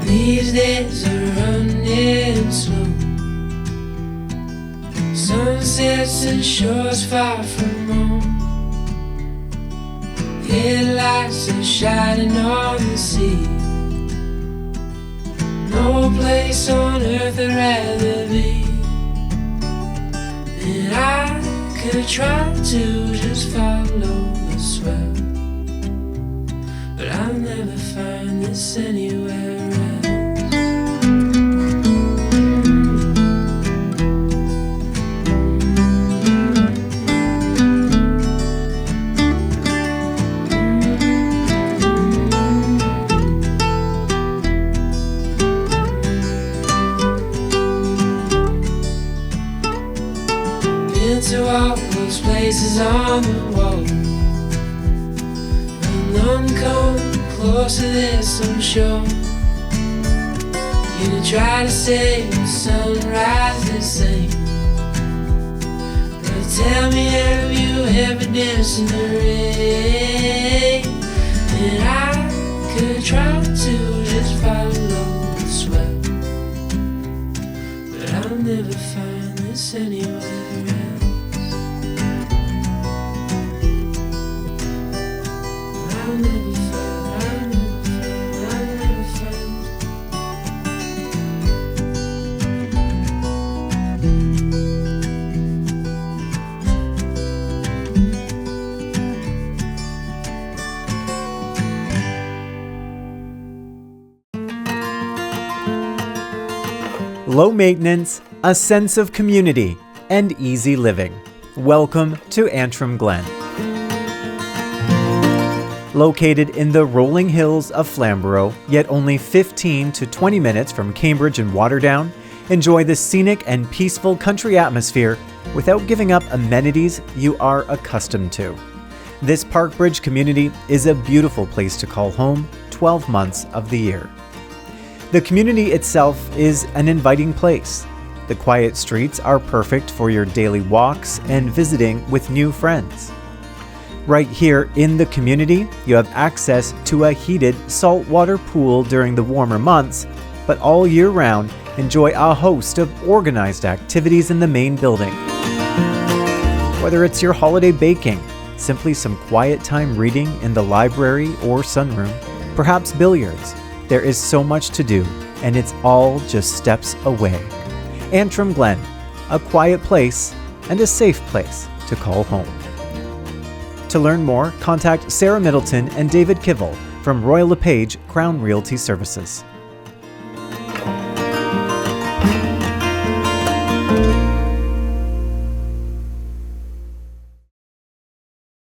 These days are running slow. Sunsets and shores far from home. Headlights are shining on the sea. No place on earth I'd rather be. And I could try to just follow the swell, but I'll never find this anywhere else. To all those places on the wall, and none come close to this, I'm sure. You try to say the sunrise the same, but tell me, have you ever danced in the rain? And I could try to just follow the swell, but I'll never find this anywhere else. Low maintenance, a sense of community, and easy living. Welcome to Antrim, Glen. Located in the rolling hills of Flamborough, yet only 15 to 20 minutes from Cambridge and Waterdown, enjoy the scenic and peaceful country atmosphere without giving up amenities you are accustomed to. This Parkbridge community is a beautiful place to call home 12 months of the year. The community itself is an inviting place. The quiet streets are perfect for your daily walks and visiting with new friends. Right here in the community, you have access to a heated saltwater pool during the warmer months, but all year round, enjoy a host of organized activities in the main building. Whether it's your holiday baking, simply some quiet time reading in the library or sunroom, perhaps billiards, there is so much to do, and it's all just steps away. Antrim, Glen, a quiet place and a safe place to call home. To learn more, contact Sarah Middleton and David Kivel from Royal LePage Crown Realty Services.